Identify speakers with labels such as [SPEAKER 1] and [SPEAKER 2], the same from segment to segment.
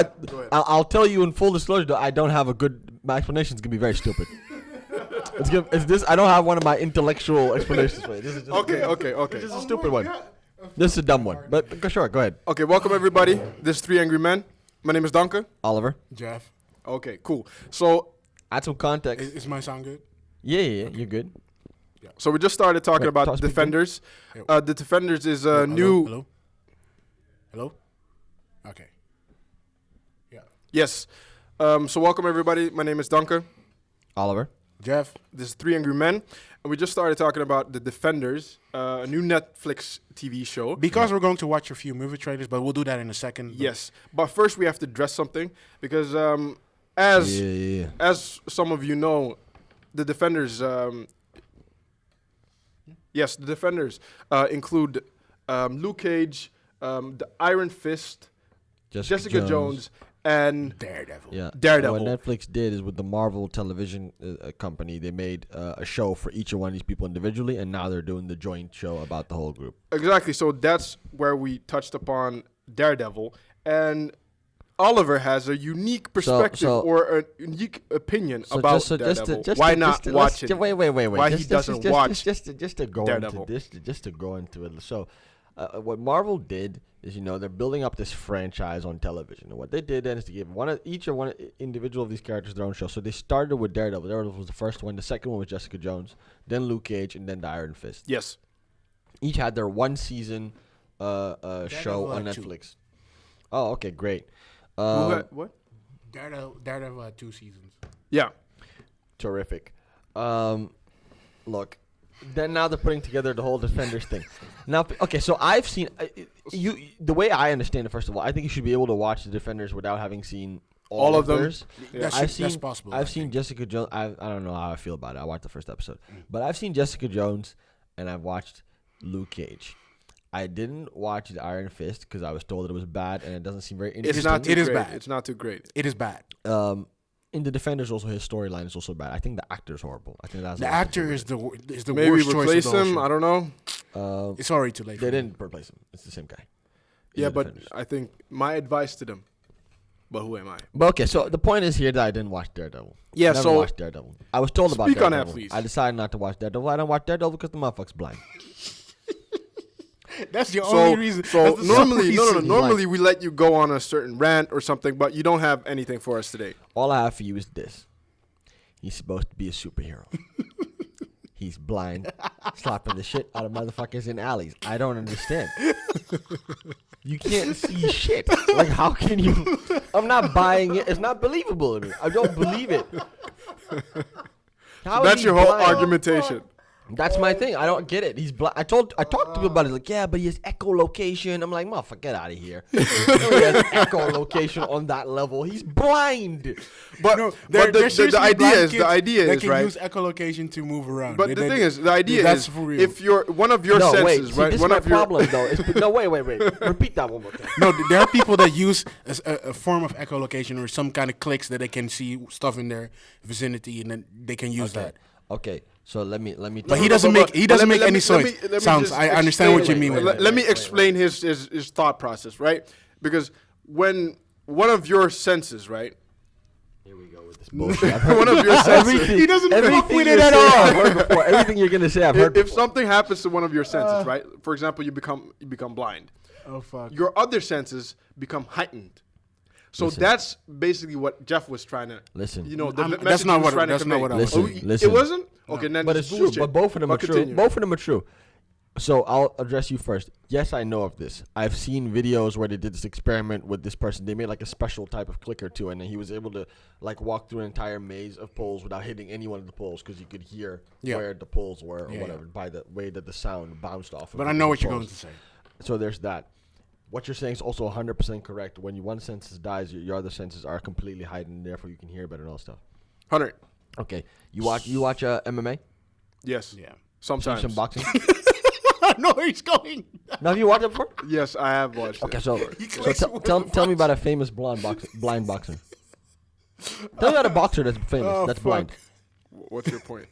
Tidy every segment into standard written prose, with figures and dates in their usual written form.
[SPEAKER 1] Go ahead.
[SPEAKER 2] I'll tell you in full disclosure, though, I don't have a good. My explanation is gonna be very stupid. It's this. I don't have one of my intellectual explanations for it. This is just
[SPEAKER 1] Okay.
[SPEAKER 2] This is a stupid one. This is a dumb one. But sure, go ahead.
[SPEAKER 1] Okay, welcome everybody. This is Three Angry Men. My name is Duncan.
[SPEAKER 2] Oliver,
[SPEAKER 3] Jeff,
[SPEAKER 1] Okay, cool. So
[SPEAKER 2] add some context.
[SPEAKER 3] is my sound good?
[SPEAKER 2] Yeah, you're good.
[SPEAKER 1] we just started talking
[SPEAKER 2] Wait,
[SPEAKER 1] about
[SPEAKER 2] talk- speak
[SPEAKER 1] Defenders.
[SPEAKER 3] Yeah.
[SPEAKER 1] The Defenders is
[SPEAKER 3] Hello?
[SPEAKER 1] new.
[SPEAKER 3] Hello? Okay. Yeah.
[SPEAKER 1] Yes. So welcome everybody. My name is Duncan.
[SPEAKER 2] Oliver.
[SPEAKER 3] Jeff,
[SPEAKER 1] This is Three Angry Men, and we just started talking about The Defenders, a new Netflix TV show.
[SPEAKER 3] because we're going to watch a few movie trailers, but we'll do that in a second.
[SPEAKER 1] Yes, but first we have to address something because as
[SPEAKER 2] Yeah.
[SPEAKER 1] as some of you know, The Defenders. Yes, The Defenders include Luke Cage, the Iron Fist, Jessica Jones, and
[SPEAKER 3] Daredevil.
[SPEAKER 2] Yeah.
[SPEAKER 1] Daredevil.
[SPEAKER 2] What Netflix did is with the Marvel television company, they made a show for each of one of these people individually, and now they're doing the joint show about the whole group.
[SPEAKER 1] Exactly. So that's where we touched upon Daredevil, and Oliver has a unique perspective or a unique opinion about Daredevil. Why not watch it?
[SPEAKER 2] Wait.
[SPEAKER 1] Why he doesn't watch
[SPEAKER 2] just to go
[SPEAKER 1] Daredevil.
[SPEAKER 2] into this, just to go into it. So, what Marvel did is, they're building up this franchise on television, and what they did then is to give each individual of these characters their own show. So they started with Daredevil. Daredevil was the first one. The second one was Jessica Jones, then Luke Cage, and then the Iron Fist.
[SPEAKER 1] Yes.
[SPEAKER 2] Each had their one season show on Netflix. Oh, okay, great.
[SPEAKER 1] What?
[SPEAKER 3] Daredevil had 2 seasons.
[SPEAKER 1] Yeah.
[SPEAKER 2] Terrific. Look, then now they're putting together the whole Defenders thing. Now, okay, so I've seen the way I understand it. First of all, I think you should be able to watch the Defenders without having seen all of them. Theirs.
[SPEAKER 1] Yeah.
[SPEAKER 3] That's possible.
[SPEAKER 2] I've seen Jessica Jones. I don't know how I feel about it. I watched the first episode, but I've seen Jessica Jones and I've watched Luke Cage. I didn't watch the Iron Fist because I was told that it was bad and it doesn't seem very interesting.
[SPEAKER 1] It's not too
[SPEAKER 3] It is
[SPEAKER 1] great.
[SPEAKER 3] bad.
[SPEAKER 1] It's not too great.
[SPEAKER 3] It is bad.
[SPEAKER 2] In the Defenders, also his storyline is also bad. I think the actor's horrible. I think that's
[SPEAKER 3] The actor is the
[SPEAKER 1] Maybe
[SPEAKER 3] worst choice
[SPEAKER 1] replace
[SPEAKER 3] of the whole
[SPEAKER 1] him.
[SPEAKER 3] show.
[SPEAKER 1] I don't know.
[SPEAKER 3] It's already too late.
[SPEAKER 2] They didn't replace him. It's the same guy. in
[SPEAKER 1] Yeah,
[SPEAKER 2] the
[SPEAKER 1] but
[SPEAKER 2] Defenders.
[SPEAKER 1] I think my advice to them. But who am I?
[SPEAKER 2] But okay, so the point is here that I didn't watch Daredevil.
[SPEAKER 1] Yeah,
[SPEAKER 2] Never
[SPEAKER 1] so
[SPEAKER 2] watched Daredevil. I was told about
[SPEAKER 1] speak on
[SPEAKER 2] Daredevil.
[SPEAKER 1] that, please.
[SPEAKER 2] I decided not to watch Daredevil. I don't watch Daredevil because the motherfucker's blind.
[SPEAKER 3] That's the only reason.
[SPEAKER 1] So
[SPEAKER 3] That's the
[SPEAKER 1] normally,
[SPEAKER 3] sole
[SPEAKER 1] no.
[SPEAKER 3] reason.
[SPEAKER 1] Normally we let you go on a certain rant or something, but you don't have anything for us today.
[SPEAKER 2] All I have for you is this. He's supposed to be a superhero. He's blind, slapping the shit out of motherfuckers in alleys. I don't understand. You can't see shit. Like, how can you? I'm not buying it. It's not believable to me. I don't believe it. How is
[SPEAKER 1] That's
[SPEAKER 2] he
[SPEAKER 1] your whole
[SPEAKER 2] blind?
[SPEAKER 1] argumentation.
[SPEAKER 2] That's my thing. I don't get it. He's blind. I talked to people about it. Like, yeah, but he has echolocation. I'm like, motherfucker, get out of here. He has echolocation on that level. He's blind.
[SPEAKER 1] But
[SPEAKER 3] No,
[SPEAKER 1] but the idea is
[SPEAKER 3] they can
[SPEAKER 1] right.
[SPEAKER 3] use echolocation to move around.
[SPEAKER 1] But the thing is, the idea
[SPEAKER 3] that's
[SPEAKER 1] is,
[SPEAKER 3] for real.
[SPEAKER 1] if you're one of your
[SPEAKER 2] No, wait.
[SPEAKER 1] senses,
[SPEAKER 2] See,
[SPEAKER 1] right?
[SPEAKER 2] this
[SPEAKER 1] One
[SPEAKER 2] is my
[SPEAKER 1] of your
[SPEAKER 2] problem, though. No, wait. Repeat that one more time.
[SPEAKER 3] No, there are people that use a form of echolocation or some kind of clicks that they can see stuff in their vicinity, and then they can use that.
[SPEAKER 2] Okay, so let me.
[SPEAKER 3] But he doesn't make
[SPEAKER 1] let me
[SPEAKER 3] any
[SPEAKER 1] just
[SPEAKER 3] sounds. I understand what you
[SPEAKER 1] explain-
[SPEAKER 3] mean with that.
[SPEAKER 1] Let me explain his thought process, right? Because when one of your senses, right?
[SPEAKER 2] Here we go with this bullshit. I've heard
[SPEAKER 1] One of your senses.
[SPEAKER 3] He doesn't fuck
[SPEAKER 2] everything
[SPEAKER 3] with
[SPEAKER 2] you're
[SPEAKER 3] it at
[SPEAKER 2] saying,
[SPEAKER 3] all.
[SPEAKER 2] I've heard before. Everything you're gonna say, I've heard.
[SPEAKER 1] If
[SPEAKER 2] before.
[SPEAKER 1] something happens to one of your senses, right? For example, you become blind.
[SPEAKER 3] Oh fuck.
[SPEAKER 1] Your other senses become heightened. So
[SPEAKER 2] Listen.
[SPEAKER 1] that's basically what Jeff was trying to.
[SPEAKER 2] Listen.
[SPEAKER 1] You know,
[SPEAKER 3] That's
[SPEAKER 1] message
[SPEAKER 3] not
[SPEAKER 1] he was
[SPEAKER 3] what-
[SPEAKER 1] trying to
[SPEAKER 3] that's not
[SPEAKER 1] convey.
[SPEAKER 3] what I was
[SPEAKER 2] Listen,
[SPEAKER 3] saying.
[SPEAKER 2] listen.
[SPEAKER 1] It wasn't? Okay, then
[SPEAKER 2] But
[SPEAKER 1] it's
[SPEAKER 2] it's true.
[SPEAKER 1] bullshit.
[SPEAKER 2] But both of them are
[SPEAKER 1] But
[SPEAKER 2] true.
[SPEAKER 1] continue.
[SPEAKER 2] Both of them are true. So I'll address you first. Yes, I know of this. I've seen videos where they did this experiment with this person. They made like a special type of clicker too, and then he was able to like walk through an entire maze of poles without hitting any one of the poles because you could hear where the poles were or whatever by the way that the sound bounced off.
[SPEAKER 3] But
[SPEAKER 2] of
[SPEAKER 3] I
[SPEAKER 2] the
[SPEAKER 3] know what you're
[SPEAKER 2] poles.
[SPEAKER 3] going to say.
[SPEAKER 2] So there's that. What you're saying is also 100% correct. When one senses dies, your other senses are completely heightened, therefore you can hear better and all stuff.
[SPEAKER 1] 100.
[SPEAKER 2] Okay, you watch MMA?
[SPEAKER 1] Yes.
[SPEAKER 3] Yeah.
[SPEAKER 1] Sometimes.
[SPEAKER 2] Some boxing?
[SPEAKER 3] I know where he's going.
[SPEAKER 2] Now, have you watched it before?
[SPEAKER 1] Yes, I have watched
[SPEAKER 2] Okay,
[SPEAKER 1] it.
[SPEAKER 2] so tell me about a famous blind boxer. Tell me about a boxer that's famous,
[SPEAKER 3] Oh,
[SPEAKER 2] that's
[SPEAKER 3] fuck.
[SPEAKER 2] blind.
[SPEAKER 1] What's your point?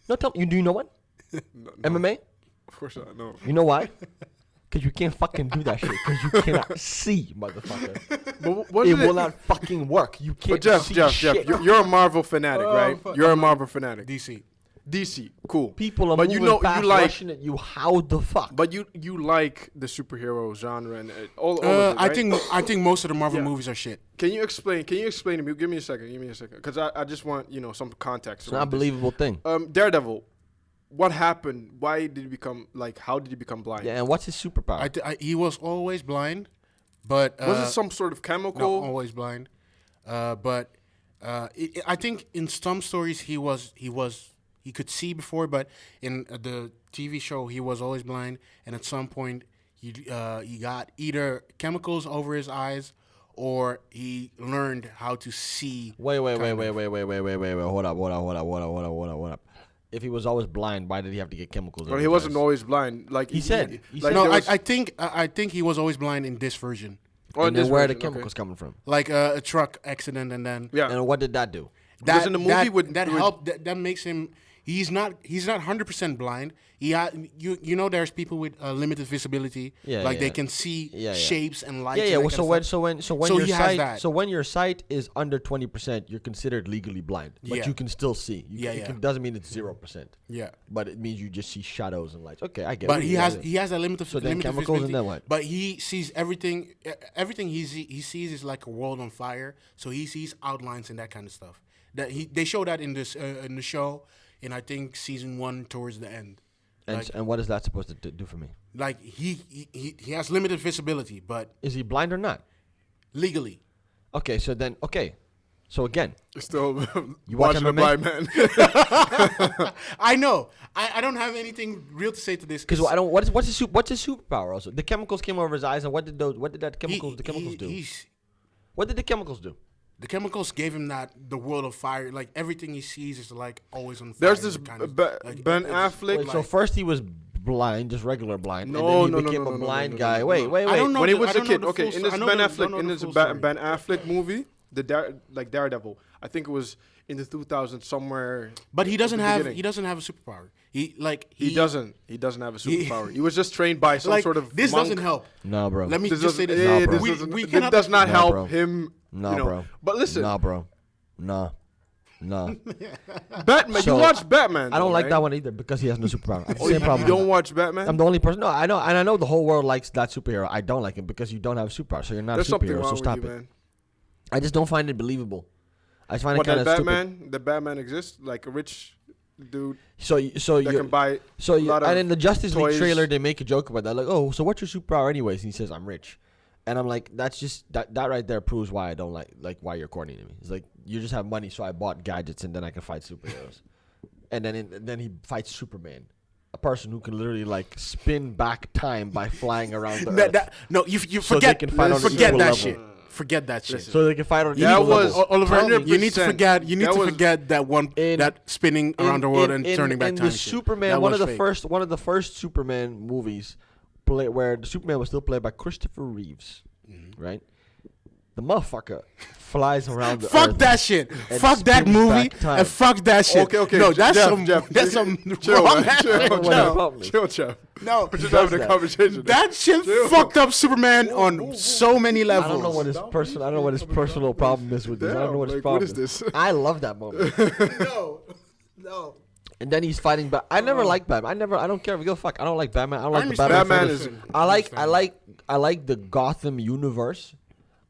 [SPEAKER 2] No, do you know one?
[SPEAKER 1] No,
[SPEAKER 2] MMA?
[SPEAKER 1] Of course not. No.
[SPEAKER 2] You know why? Because you can't fucking do that shit. Because you cannot see, motherfucker.
[SPEAKER 1] But
[SPEAKER 2] it will not fucking work. You can't see
[SPEAKER 1] Jeff,
[SPEAKER 2] shit.
[SPEAKER 1] you're a Marvel fanatic, right? You're a Marvel fanatic.
[SPEAKER 3] DC,
[SPEAKER 1] cool.
[SPEAKER 2] People are moving fast, rushing at you. How the fuck?
[SPEAKER 1] But you like the superhero genre and all of it, right?
[SPEAKER 3] I think most of the Marvel movies are shit.
[SPEAKER 1] Can you explain to me? Give me a second, because I just want some context.
[SPEAKER 2] It's not a believable thing.
[SPEAKER 1] Daredevil, what happened? Why did he become how did he become blind?
[SPEAKER 2] Yeah, and what's his superpower?
[SPEAKER 3] He was always blind, but
[SPEAKER 1] was it some sort of chemical?
[SPEAKER 3] No, always blind. But I think in some stories he could see before, but in the TV show he was always blind, and at some point he got either chemicals over his eyes or he learned how to see.
[SPEAKER 2] Wait. Hold up. If he was always blind, why did he have to get chemicals?
[SPEAKER 1] Well, he wasn't always blind. Like
[SPEAKER 2] he said.
[SPEAKER 3] No, I think he was always blind in this version.
[SPEAKER 2] And then where are the chemicals coming from?
[SPEAKER 3] Like a truck accident, and then
[SPEAKER 2] And what did that do?
[SPEAKER 3] That in the movie that helped. That makes him. He's not 100% blind. There's people with limited visibility. They can see shapes and lights.
[SPEAKER 2] So when your sight is under 20%, you're considered legally blind, but you can still see. It doesn't mean it's 0%.
[SPEAKER 3] Yeah.
[SPEAKER 2] But it means you just see shadows and lights. Okay, I get it.
[SPEAKER 3] But he has a limited.
[SPEAKER 2] So then chemicals
[SPEAKER 3] visibility,
[SPEAKER 2] and then what?
[SPEAKER 3] But he sees everything. Everything he sees is like a world on fire. So he sees outlines and that kind of stuff. They show that in the show. In I think season 1 towards the end.
[SPEAKER 2] And what is that supposed to do for me?
[SPEAKER 3] Like he has limited visibility, but
[SPEAKER 2] is he blind or not?
[SPEAKER 3] Legally.
[SPEAKER 2] Okay, so again,
[SPEAKER 1] still
[SPEAKER 2] you watching
[SPEAKER 1] a blind man.
[SPEAKER 3] I know. I don't have anything real to say to this.
[SPEAKER 2] Because what's his superpower? Also, the chemicals came over his eyes, and what did the chemicals do? What did the chemicals do?
[SPEAKER 3] The chemicals gave him the world of fire. Like everything he sees is like always on fire.
[SPEAKER 1] There's this Ben Affleck.
[SPEAKER 2] So first he was blind, just regular blind.
[SPEAKER 1] No,
[SPEAKER 2] and then he became a blind guy. Wait.
[SPEAKER 3] I don't know
[SPEAKER 1] when he was a kid. Okay, in this Ben Affleck movie, Daredevil, I think it was in the 2000s somewhere.
[SPEAKER 3] But he doesn't have a superpower. He
[SPEAKER 1] doesn't have a superpower. He was just trained by some sort of
[SPEAKER 3] this
[SPEAKER 1] monk.
[SPEAKER 3] Doesn't help.
[SPEAKER 2] No, bro.
[SPEAKER 3] Let me just say this.
[SPEAKER 1] It does not help him.
[SPEAKER 2] No, bro.
[SPEAKER 1] But listen.
[SPEAKER 2] Nah, bro. Nah.
[SPEAKER 1] Batman. You watch Batman.
[SPEAKER 2] I don't like that one either because he has no superpower. Same problem.
[SPEAKER 1] You don't watch Batman?
[SPEAKER 2] I'm the only person. No, I know. And I know the whole world likes that superhero. I don't like him because you don't have a superpower. So you're not a superhero. So stop it. Man. I just don't find it believable. I just find it kind of stupid.
[SPEAKER 1] The Batman exists like a rich dude.
[SPEAKER 2] So that can buy and in the Justice League trailer they make a joke about that. Like, oh, so what's your superpower anyways? And he says, I'm rich. And I'm like, that's just that right there proves why I don't like why you're corny to me. It's like you just have money, so I bought gadgets and then I can fight superheroes. And then he fights Superman, a person who can literally spin back time by flying around the earth.
[SPEAKER 3] You forget that shit. Forget that shit.
[SPEAKER 2] So they can fight on
[SPEAKER 3] that was Oliver. You need to forget. You need to forget that one. That spinning around the world and turning back time.
[SPEAKER 2] The Superman, one of the first Superman movies, where the Superman was still played by Christopher Reeves, right? The motherfucker flies around the earth.
[SPEAKER 3] Fuck that shit. Fuck that movie. And fuck that shit.
[SPEAKER 1] Okay.
[SPEAKER 3] No, that's some
[SPEAKER 1] chill.
[SPEAKER 3] No,
[SPEAKER 1] we're just having a conversation.
[SPEAKER 3] That shit fucked up Superman on so many levels.
[SPEAKER 2] I don't know what his personal problem is with this. I don't know what his problem is. I love that moment.
[SPEAKER 3] No.
[SPEAKER 2] And then he's fighting back. I never liked Batman. I don't care. Give a fuck. I don't like Batman. I don't like the Batman. I like the Gotham universe.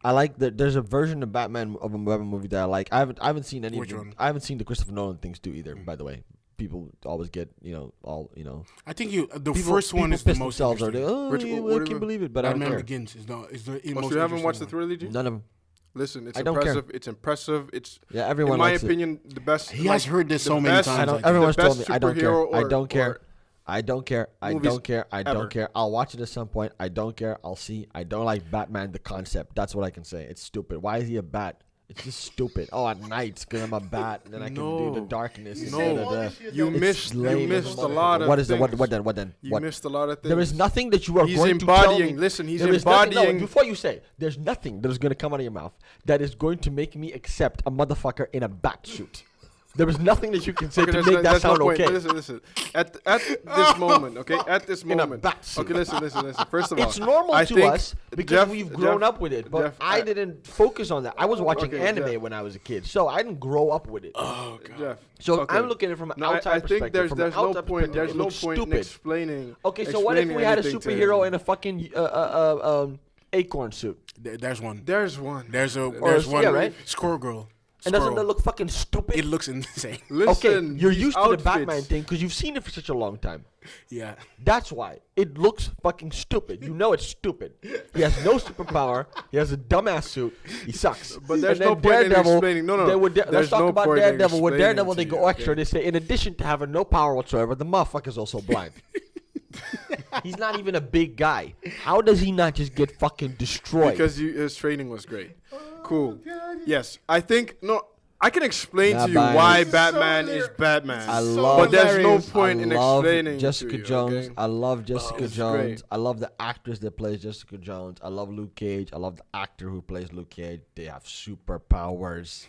[SPEAKER 2] I like that. There's a version of Batman of a movie that I like. I haven't seen any.
[SPEAKER 3] Which one?
[SPEAKER 2] I haven't seen the Christopher Nolan things too either. By the way, people always get
[SPEAKER 3] I think the first one is the most interesting.
[SPEAKER 2] I can't believe it, but
[SPEAKER 3] Batman
[SPEAKER 2] I don't care.
[SPEAKER 3] Begins is the most.
[SPEAKER 1] You haven't watched the trilogy?
[SPEAKER 2] None of them.
[SPEAKER 1] Listen, it's impressive. It's impressive. It's
[SPEAKER 2] everyone.
[SPEAKER 1] In my opinion, the best.
[SPEAKER 3] He has heard this so many times.
[SPEAKER 2] Everyone's told me. I don't care. I don't care. I'll watch it at some point. I don't care. I'll see. I don't like Batman, the concept. That's what I can say. It's stupid. Why is he a bat? It's just stupid. Oh, at night, because I'm a bat, and then I can do the darkness.
[SPEAKER 1] You missed a lot of things.
[SPEAKER 2] What then?
[SPEAKER 1] You missed a lot of things.
[SPEAKER 2] There is nothing that you are going to tell me.
[SPEAKER 1] Listen, he's embodying.
[SPEAKER 2] Before you say, there's nothing that is going to come out of your mouth that is going to make me accept a motherfucker in a bat suit. There was nothing that you can say to make that sound okay.
[SPEAKER 1] Listen. At this moment, okay? At this moment. Okay, listen. First of all,
[SPEAKER 2] it's normal to us because we've grown up with it. But I didn't focus on that. I was watching anime when I was a kid, so I didn't grow up with it.
[SPEAKER 3] Oh, God.
[SPEAKER 1] Jeff.
[SPEAKER 2] So I'm looking at it from an outside perspective.
[SPEAKER 1] I think there's no point in explaining.
[SPEAKER 2] Okay, so what if we had a superhero in a fucking acorn suit?
[SPEAKER 3] There's one.
[SPEAKER 1] There's one.
[SPEAKER 3] There's one.
[SPEAKER 2] Yeah, right?
[SPEAKER 3] Squirrel Girl.
[SPEAKER 2] And doesn't that look fucking stupid?
[SPEAKER 3] It looks insane.
[SPEAKER 1] Listen,
[SPEAKER 2] okay, you're used to the Batman thing because you've seen it for such a long time.
[SPEAKER 3] Yeah.
[SPEAKER 2] That's why. It looks fucking stupid. You know it's stupid. He has no superpower. He has a dumbass suit. He sucks.
[SPEAKER 1] But there's no point in explaining. No.
[SPEAKER 2] Let's talk about Daredevil. With Daredevil, they go extra. They say, in addition to having no power whatsoever, the motherfucker's also blind. He's not even a big guy. How does he not just get fucking destroyed?
[SPEAKER 1] Because his training was great. Cool. Yes, I think I can explain to you why Batman is Batman. But there's no point in explaining
[SPEAKER 2] Jessica Jones.
[SPEAKER 1] Okay?
[SPEAKER 2] I love Jessica Jones.
[SPEAKER 1] Great.
[SPEAKER 2] I love the actress that plays Jessica Jones. I love Luke Cage. I love the actor who plays Luke Cage. They have superpowers.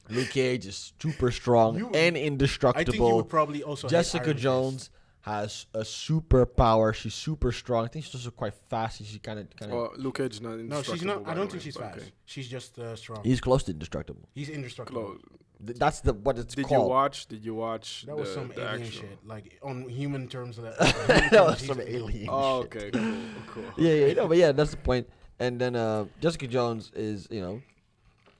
[SPEAKER 2] Luke Cage is super strong and indestructible.
[SPEAKER 3] I think you would probably also.
[SPEAKER 2] Jessica Jones has a superpower. She's super strong. I think she's also quite fast. She kind of.
[SPEAKER 1] Oh, Luke Cage is not indestructible.
[SPEAKER 3] No, she's not. I don't think she's fast. Okay. She's just strong.
[SPEAKER 2] He's close to indestructible.
[SPEAKER 3] He's indestructible.
[SPEAKER 2] That's what it's called.
[SPEAKER 1] Did you watch?
[SPEAKER 3] That was some alien shit, like on human terms. That
[SPEAKER 2] was some alien.
[SPEAKER 1] Oh,
[SPEAKER 2] shit.
[SPEAKER 1] okay, cool.
[SPEAKER 2] Yeah. No, but yeah, that's the point. And then Jessica Jones is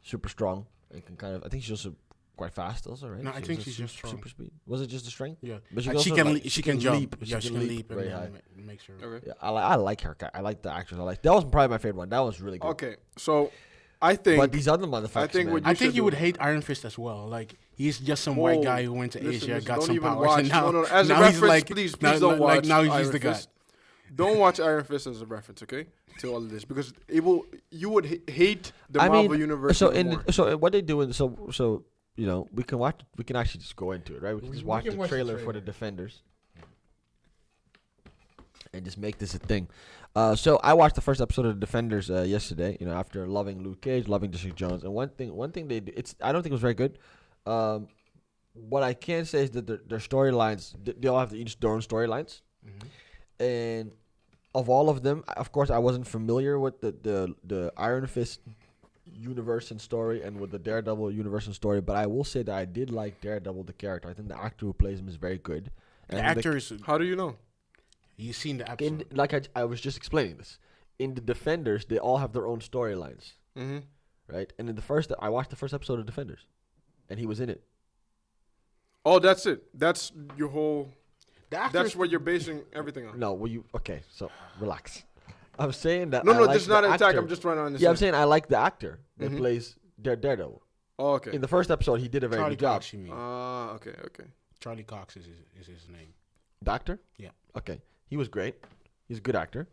[SPEAKER 2] super strong and can kind of. I think she's also quite fast, also, right?
[SPEAKER 3] No, I think she's just strong.
[SPEAKER 2] Super speed. Was it just the strength?
[SPEAKER 3] Yeah,
[SPEAKER 2] but
[SPEAKER 3] she can jump.
[SPEAKER 2] Leap.
[SPEAKER 3] Yeah, she can leap
[SPEAKER 2] very high.
[SPEAKER 3] Make sure.
[SPEAKER 2] Okay. Yeah, I like her. I like the actress. That was probably my favorite one. That was really good.
[SPEAKER 1] Okay, so I think.
[SPEAKER 2] But these other motherfuckers.
[SPEAKER 3] I think you would hate Iron Fist as well. Like he's just some white guy who went to Asia, got some powers, and now,
[SPEAKER 1] as a reference, please don't watch.
[SPEAKER 3] Now he's
[SPEAKER 1] Iron
[SPEAKER 3] the guy.
[SPEAKER 1] Fist. Don't watch Iron Fist as a reference, okay? To all of this, because you would hate the Marvel universe.
[SPEAKER 2] So what they do so. We can watch. We can actually just go into it, right? We can just watch the trailer for the Defenders, and just make this a thing. So I watched the first episode of the Defenders yesterday. After loving Luke Cage, loving Jessica Jones, and one thing they do. I don't think it was very good. What I can say is that their storylines, they all have each their own storylines, and of all of them, of course, I wasn't familiar with the Iron Fist universe and story and with the Daredevil universe and story, but I will say that I did like Daredevil the character. I think the actor who plays him is very good.
[SPEAKER 3] And the actor is.
[SPEAKER 1] How do you know?
[SPEAKER 3] You've seen the episode.
[SPEAKER 2] I was just explaining this. In the Defenders, they all have their own storylines, right? And I watched the first episode of Defenders, and he was in it.
[SPEAKER 1] Oh, that's it. That's your whole. That's what you're basing everything on.
[SPEAKER 2] No, okay? So relax. I'm saying that.
[SPEAKER 1] No, this is not an attack. I'm just trying to understand.
[SPEAKER 2] Yeah, I'm saying I like the actor that plays Daredevil.
[SPEAKER 1] Oh, okay.
[SPEAKER 2] In the first episode, he did a very good job.
[SPEAKER 1] Okay.
[SPEAKER 3] Charlie Cox is his name.
[SPEAKER 2] The actor?
[SPEAKER 3] Yeah.
[SPEAKER 2] Okay. He was great. He's a good actor.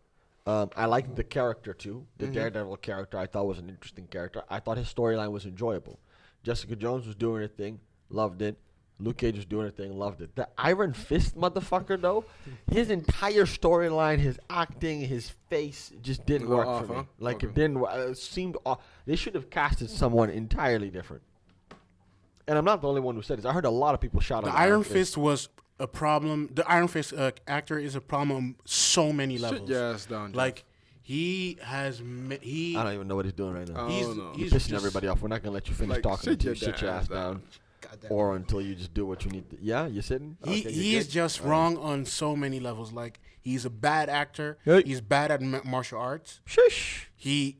[SPEAKER 2] I liked the character too. The Daredevil character I thought was an interesting character. I thought his storyline was enjoyable. Jessica Jones was doing her thing. Loved it. Luke Cage was doing her thing, loved it. The Iron Fist motherfucker, though, his entire storyline, his acting, his face just didn't work for me. Like, it didn't. It seemed off. They should have casted someone entirely different. And I'm not the only one who said this. I heard a lot of people shout out.
[SPEAKER 3] The Iron Fist was a problem. The Iron Fist actor is a problem on so many levels.
[SPEAKER 1] Yes, down.
[SPEAKER 3] Like, he has.
[SPEAKER 2] I don't even know what he's doing right now.
[SPEAKER 3] He's
[SPEAKER 2] pissing everybody off. We're not going to let you finish talking until you sit your ass down. Or until you just do what you need to. Yeah, you're sitting?
[SPEAKER 3] He is just wrong on so many levels. Like, he's a bad actor.
[SPEAKER 2] Hey.
[SPEAKER 3] He's bad at martial arts.
[SPEAKER 2] Shush.
[SPEAKER 3] He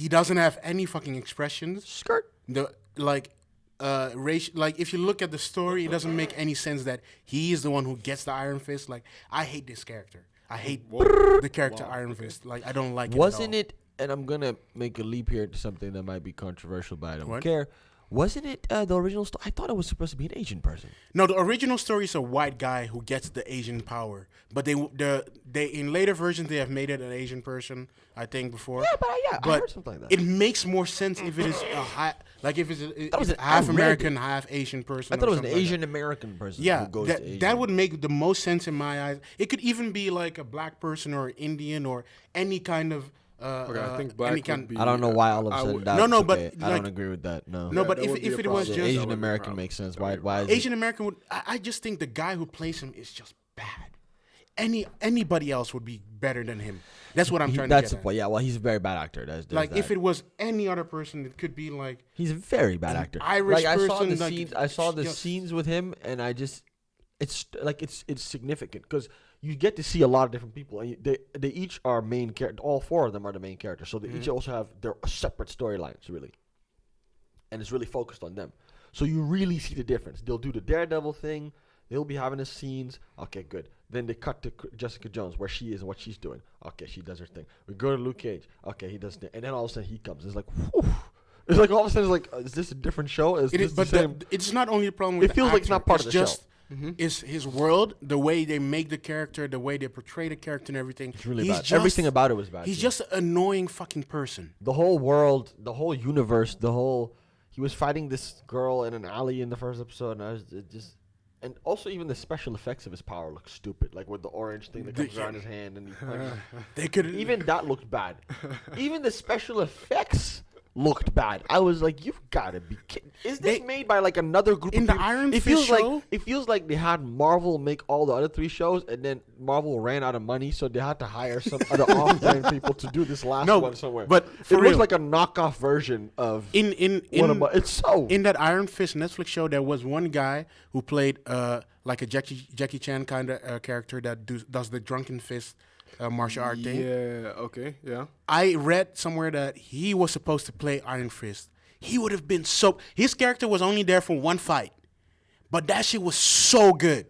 [SPEAKER 3] doesn't have any fucking expressions.
[SPEAKER 2] Skirt.
[SPEAKER 3] Race, like, if you look at the story, it doesn't make any sense that he is the one who gets the Iron Fist. Like, I hate this character. I hate the character Iron Fist. Like, I don't like it.
[SPEAKER 2] Wasn't it, and I'm going to make a leap here to something that might be controversial, but I don't care. Wasn't it the original story? I thought it was supposed to be an Asian person.
[SPEAKER 3] No, the original story is a white guy who gets the Asian power. But they in later versions they have made it an Asian person. I think before.
[SPEAKER 2] Yeah, but I heard something like that.
[SPEAKER 3] It makes more sense if it is if it's half American, half Asian person.
[SPEAKER 2] I thought it was an Asian American person.
[SPEAKER 3] Yeah,
[SPEAKER 2] who goes to Asian.
[SPEAKER 3] That would make the most sense in my eyes. It could even be like a black person or Indian or any kind of
[SPEAKER 1] I think black would be.
[SPEAKER 2] I don't know why all of a sudden that.
[SPEAKER 3] No,
[SPEAKER 2] okay.
[SPEAKER 3] but
[SPEAKER 2] I
[SPEAKER 3] like,
[SPEAKER 2] don't agree with that. No.
[SPEAKER 3] No, but if it was just
[SPEAKER 2] Asian American makes sense. Why is
[SPEAKER 3] Asian American would? I just think the guy who plays him is just bad. Anybody else would be better than him. That's what I'm trying to get at.
[SPEAKER 2] Yeah, well, he's a very bad actor. There's
[SPEAKER 3] like
[SPEAKER 2] that.
[SPEAKER 3] if it was any other person, it could be like
[SPEAKER 2] he's a very bad actor.
[SPEAKER 3] Irish
[SPEAKER 2] like,
[SPEAKER 3] person.
[SPEAKER 2] I saw the
[SPEAKER 3] like,
[SPEAKER 2] scenes. I saw the scenes with him, and I just it's significant because you get to see a lot of different people, and they each are main character. All four of them are the main characters, so they each also have their separate storylines, really, and it's really focused on them. So you really see the difference. They'll do the Daredevil thing. They'll be having the scenes. Okay, good. Then they cut to Jessica Jones, where she is and what she's doing. Okay, she does her thing. We go to Luke Cage. Okay, he does thing. And then all of a sudden he comes. It's like, whew. It's like all of a sudden it's like, is this a different show? Is this the same?
[SPEAKER 3] It's not only a problem with
[SPEAKER 2] it feels like it's not part of the show.
[SPEAKER 3] Is his world, the way they make the character, the way they portray the character and everything.
[SPEAKER 2] It's really bad. Everything about it was bad.
[SPEAKER 3] He's just an annoying fucking person.
[SPEAKER 2] The whole world, the whole universe, he was fighting this girl in an alley in the first episode, and and also even the special effects of his power look stupid, like with the orange thing that comes around his hand, and
[SPEAKER 3] they could
[SPEAKER 2] even that looked bad. Even the special effects looked bad. I was like, you've got to be kidding. Is this made by like another group
[SPEAKER 3] in
[SPEAKER 2] of
[SPEAKER 3] the
[SPEAKER 2] people?
[SPEAKER 3] Iron Fist show?
[SPEAKER 2] It feels like they had Marvel make all the other 3 shows, and then Marvel ran out of money, so they had to hire some other off-brand people to do this last one somewhere.
[SPEAKER 3] But
[SPEAKER 2] it looks like a knockoff version of it's so.
[SPEAKER 3] In that Iron Fist Netflix show, there was one guy who played like a Jackie Chan kind of character that does the drunken fist martial art thing.
[SPEAKER 1] Yeah, okay, yeah.
[SPEAKER 3] I read somewhere that he was supposed to play Iron Fist. He would have been his character was only there for one fight, but that shit was so good.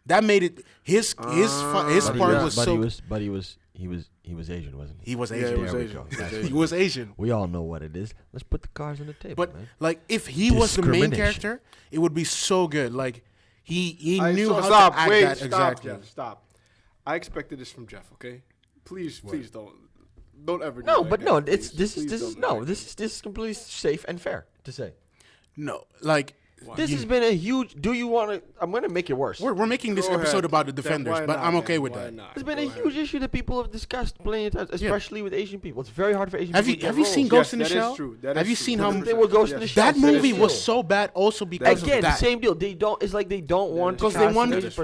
[SPEAKER 3] That made it his part was so.
[SPEAKER 2] He was Asian, wasn't he?
[SPEAKER 3] He was
[SPEAKER 1] Yeah,
[SPEAKER 3] Asian.
[SPEAKER 1] he was Asian.
[SPEAKER 3] He was Asian.
[SPEAKER 2] We all know what it is. Let's put the cards on the table,
[SPEAKER 3] But
[SPEAKER 2] man.
[SPEAKER 3] like, if he was the main character, it would be so good. Like he knew how to act that exactly.
[SPEAKER 1] Jeff, stop. I expected this from Jeff. Okay, please don't ever.
[SPEAKER 2] No,
[SPEAKER 1] do
[SPEAKER 2] but
[SPEAKER 1] that
[SPEAKER 2] no,
[SPEAKER 1] again,
[SPEAKER 2] this
[SPEAKER 1] please.
[SPEAKER 2] is completely safe and fair to say.
[SPEAKER 3] No, like.
[SPEAKER 2] This has been a huge. Do you want to? I'm going to make it worse.
[SPEAKER 3] We're making this episode about the Defenders, but I'm okay with that.
[SPEAKER 2] It's been a huge issue that people have discussed plenty of times, especially with Asian people. It's very hard for Asian people.
[SPEAKER 3] Have you seen Ghost in the Shell? Have you seen how
[SPEAKER 2] they were Ghost in the Shell?
[SPEAKER 3] That movie was so bad, also because
[SPEAKER 2] again
[SPEAKER 3] of that.
[SPEAKER 2] same deal. They don't. It's like they don't want
[SPEAKER 3] because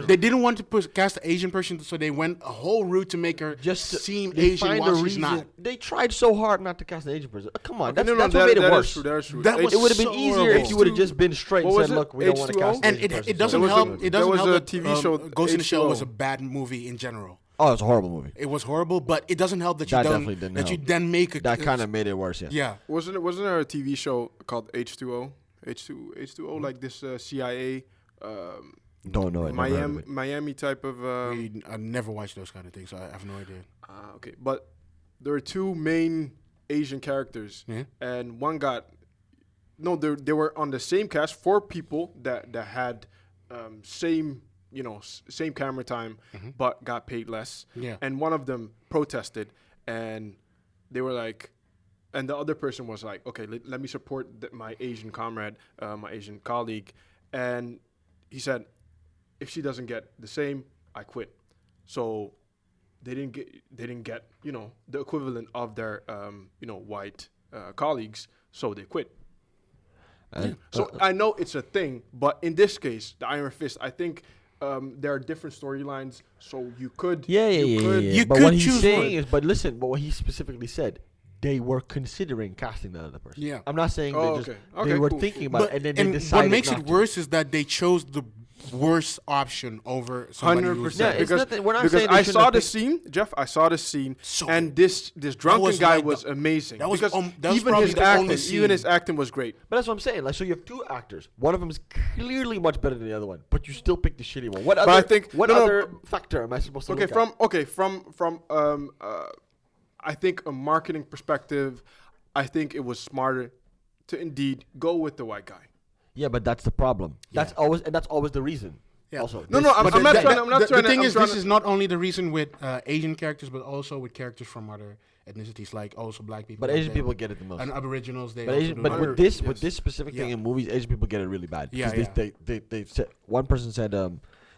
[SPEAKER 3] they didn't want to cast an Asian person, so they went a whole route to make her just seem Asian while she's not.
[SPEAKER 2] They tried so hard not to cast an Asian person. Come on, that's what made it worse. It would have been easier if you would have just been straight and said, "Look, we don't want to cast."
[SPEAKER 3] And it doesn't help. It doesn't help that
[SPEAKER 1] TV show
[SPEAKER 3] Ghost in the Shell was a bad movie in general.
[SPEAKER 2] Oh, it's a horrible movie.
[SPEAKER 3] It was horrible, but it doesn't help that you then make a.
[SPEAKER 2] That kind of made it worse. Yeah.
[SPEAKER 3] Yeah.
[SPEAKER 1] Wasn't there a TV show called H2O? H2O, like this CIA.
[SPEAKER 2] Don't know it.
[SPEAKER 1] Miami type of.
[SPEAKER 3] I never watched those kind of things, so I have no idea.
[SPEAKER 1] Okay, but there are 2 main Asian characters, and one got. No, they were on the same cast. 4 people that had same camera time, but got paid less.
[SPEAKER 3] Yeah.
[SPEAKER 1] And one of them protested, and they were like, and the other person was like, okay, let me support my Asian comrade, my Asian colleague, and he said, if she doesn't get the same, I quit. So they didn't get the equivalent of their white colleagues, so they quit. So I know it's a thing, but in this case, the Iron Fist, I think there are different storylines, so you could.
[SPEAKER 2] Yeah. But what he's saying is, but what he specifically said, they were considering casting that other person.
[SPEAKER 3] Yeah.
[SPEAKER 2] I'm not saying they were thinking about it, and then they decided.
[SPEAKER 3] What makes it worse is that they chose the worst option over somebody
[SPEAKER 1] 100%. Because I saw the scene, Jeff. I saw the scene, and this drunken guy was amazing. That was even his acting was great.
[SPEAKER 2] But that's what I'm saying. Like, so you have 2 actors. One of them is clearly much better than the other one, but you still pick the shitty one. What other factor am I supposed to look at?
[SPEAKER 1] From I think a marketing perspective, I think it was smarter to indeed go with the white guy.
[SPEAKER 2] Yeah, but that's the problem. Yeah. That's always the reason. Yeah. Also,
[SPEAKER 1] I'm not trying.
[SPEAKER 3] The thing is, this is not only the reason with Asian characters, but also with characters from other ethnicities, like also black people.
[SPEAKER 2] But Asian people get it the most.
[SPEAKER 3] And Aboriginals,
[SPEAKER 2] But with this specific thing in movies, Asian people get it really bad. They said one person said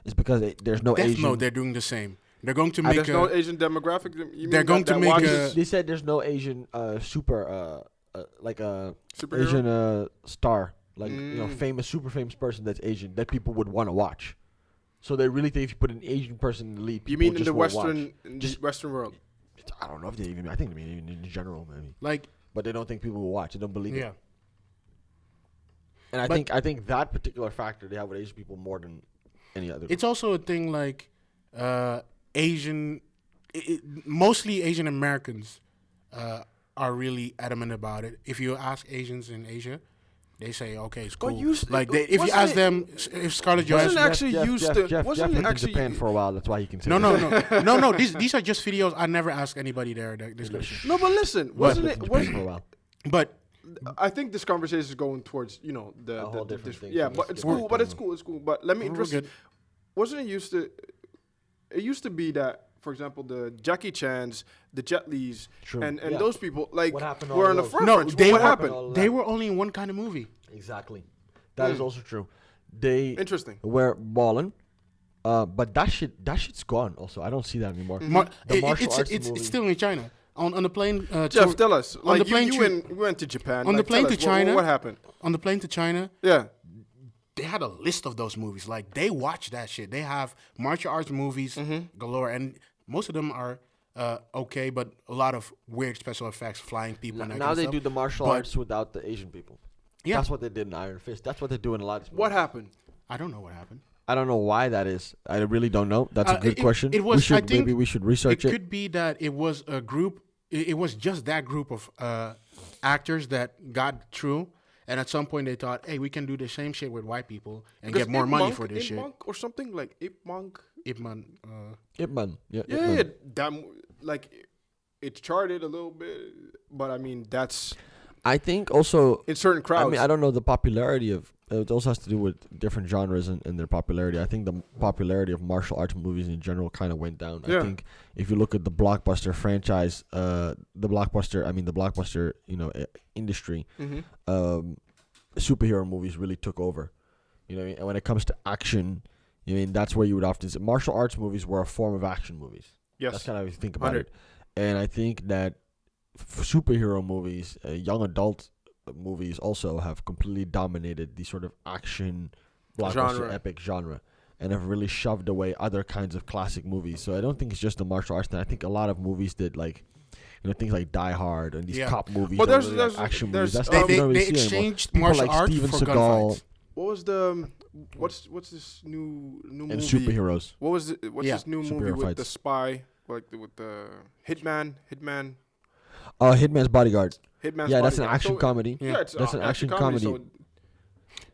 [SPEAKER 2] it's because there's no Asian.
[SPEAKER 3] Death Note, they're doing the same. They're going to make
[SPEAKER 1] There's no Asian demographic.
[SPEAKER 3] They're going to make a.
[SPEAKER 2] They said there's no Asian like a
[SPEAKER 1] Superhero?
[SPEAKER 2] Asian star, like super famous person that's Asian that people would want to watch. So they really think if you put an Asian person in the lead,
[SPEAKER 1] You
[SPEAKER 2] people
[SPEAKER 1] mean in
[SPEAKER 2] just
[SPEAKER 1] the
[SPEAKER 2] won't
[SPEAKER 1] Western,
[SPEAKER 2] Just-
[SPEAKER 1] Western world?
[SPEAKER 2] I don't know if they even. I think they mean in general maybe,
[SPEAKER 3] Like,
[SPEAKER 2] but they don't think people will watch. They don't believe
[SPEAKER 3] yeah.
[SPEAKER 2] it. And I think that particular factor they have with Asian people more than any other.
[SPEAKER 3] It's also a thing like Asian, mostly Asian Americans are really adamant about it. If you ask Asians in Asia, they say, "Okay, it's cool." If you ask them if Scarlett
[SPEAKER 1] Wasn't
[SPEAKER 3] Johansson,
[SPEAKER 1] actually used to.
[SPEAKER 2] Jeff
[SPEAKER 1] Wasn't
[SPEAKER 2] lived
[SPEAKER 1] actually
[SPEAKER 2] in Japan for a while. That's why he can say
[SPEAKER 3] no. These are just videos. I never ask anybody there this question.
[SPEAKER 1] No, but listen, wasn't it?
[SPEAKER 2] Japan for a while.
[SPEAKER 3] But
[SPEAKER 1] I think this conversation is going towards the
[SPEAKER 2] whole different thing.
[SPEAKER 1] Yeah,
[SPEAKER 2] So
[SPEAKER 1] but
[SPEAKER 2] let's
[SPEAKER 1] it's
[SPEAKER 2] get
[SPEAKER 1] cool.
[SPEAKER 2] back
[SPEAKER 1] But
[SPEAKER 2] to
[SPEAKER 1] it's cool. It's cool. But let me
[SPEAKER 3] we're
[SPEAKER 1] just.
[SPEAKER 3] good.
[SPEAKER 1] Wasn't it used to? It used to be that, for example, the Jackie Chans, the Jet Lis,
[SPEAKER 2] True.
[SPEAKER 1] and
[SPEAKER 2] Yeah.
[SPEAKER 1] those people like
[SPEAKER 2] What happened to
[SPEAKER 1] were
[SPEAKER 2] all
[SPEAKER 1] on the
[SPEAKER 2] those?
[SPEAKER 1] front.
[SPEAKER 3] No,
[SPEAKER 1] What
[SPEAKER 3] they were-
[SPEAKER 1] happened?
[SPEAKER 3] they were only in one kind of movie.
[SPEAKER 2] Exactly. That is also true. They
[SPEAKER 1] Interesting.
[SPEAKER 2] were balling, but that shit's gone. Also, I don't see that anymore. The martial arts
[SPEAKER 3] It's
[SPEAKER 2] movie.
[SPEAKER 3] still in China. On the plane.
[SPEAKER 1] Jeff, tell us.
[SPEAKER 3] on
[SPEAKER 1] Like
[SPEAKER 3] the plane
[SPEAKER 1] you went to Japan.
[SPEAKER 3] on the
[SPEAKER 1] like,
[SPEAKER 3] plane
[SPEAKER 1] tell
[SPEAKER 3] to
[SPEAKER 1] us,
[SPEAKER 3] China.
[SPEAKER 1] What happened?
[SPEAKER 3] On the plane to China,
[SPEAKER 1] Yeah.
[SPEAKER 3] they had a list of those movies. Like, they watch that shit. They have martial arts movies galore, and most of them are okay, but a lot of weird special effects, flying people. And that
[SPEAKER 2] Now
[SPEAKER 3] kind of
[SPEAKER 2] they
[SPEAKER 3] stuff.
[SPEAKER 2] do the martial
[SPEAKER 3] But-
[SPEAKER 2] arts without the Asian people.
[SPEAKER 3] Yeah.
[SPEAKER 2] That's what they did in Iron Fist. That's what they do in a lot of these
[SPEAKER 1] What
[SPEAKER 2] movies.
[SPEAKER 1] happened?
[SPEAKER 3] I don't know what happened.
[SPEAKER 2] I don't know why that is. I really don't know. That's a good
[SPEAKER 3] It-
[SPEAKER 2] question.
[SPEAKER 3] it was- I think
[SPEAKER 2] Maybe we should research
[SPEAKER 3] It
[SPEAKER 2] it.
[SPEAKER 3] could be that it was a group. It was just that group of actors that got through, and at some point they thought, "Hey, we can do the same shit with white people and
[SPEAKER 1] Because
[SPEAKER 3] get more
[SPEAKER 1] Ip
[SPEAKER 3] money
[SPEAKER 1] Monk-
[SPEAKER 3] for this
[SPEAKER 1] Ip
[SPEAKER 3] shit."
[SPEAKER 1] Monk or something like Ip Monk.
[SPEAKER 3] Ip Man,
[SPEAKER 2] Ip Man. Yeah. Ip
[SPEAKER 1] Yeah,
[SPEAKER 2] Man.
[SPEAKER 1] yeah, that like it charted a little bit, but I mean that's
[SPEAKER 2] I think also.
[SPEAKER 1] in certain crowds.
[SPEAKER 2] I mean, I don't know the popularity of. It also has to do with different genres and their popularity. I think the popularity of martial arts movies in general kind of went down.
[SPEAKER 1] Yeah.
[SPEAKER 2] I think if you look at the blockbuster franchise, the blockbuster, industry, superhero movies really took over. You know what I mean? And when it comes to action, that's where you would often say martial arts movies were a form of action movies.
[SPEAKER 1] yes,
[SPEAKER 2] That's kind of how you think about
[SPEAKER 1] 100.
[SPEAKER 2] it. And I think that superhero movies, young adult movies also have completely dominated the sort of action blockbuster
[SPEAKER 1] Genre.
[SPEAKER 2] epic genre and have really shoved away other kinds of classic movies. So I don't think it's just the martial arts thing. I think a lot of movies did things like Die Hard and these
[SPEAKER 3] Yeah.
[SPEAKER 2] cop movies.
[SPEAKER 1] But
[SPEAKER 2] that were
[SPEAKER 1] there's-
[SPEAKER 2] really like
[SPEAKER 1] there's-
[SPEAKER 2] action
[SPEAKER 1] there's,
[SPEAKER 2] movies. That's
[SPEAKER 1] um,
[SPEAKER 2] stuff you don't really
[SPEAKER 3] they
[SPEAKER 2] see anymore.
[SPEAKER 3] exchanged
[SPEAKER 2] People
[SPEAKER 3] martial
[SPEAKER 2] like
[SPEAKER 3] arts
[SPEAKER 2] Steven
[SPEAKER 3] for
[SPEAKER 2] Seagal
[SPEAKER 3] gunfights.
[SPEAKER 1] What was the what's this new
[SPEAKER 2] and
[SPEAKER 1] movie?
[SPEAKER 2] superheroes.
[SPEAKER 1] What was what's
[SPEAKER 3] Yeah.
[SPEAKER 1] this new
[SPEAKER 2] Superhero
[SPEAKER 1] movie with
[SPEAKER 2] fights.
[SPEAKER 1] the spy, with the Hitman?
[SPEAKER 2] Hitman's Bodyguard.
[SPEAKER 1] Hitman's
[SPEAKER 2] Yeah, that's an
[SPEAKER 1] Bodyguard.
[SPEAKER 2] action
[SPEAKER 1] So,
[SPEAKER 2] comedy.
[SPEAKER 1] Yeah, it's
[SPEAKER 2] That's an action comedy.
[SPEAKER 1] So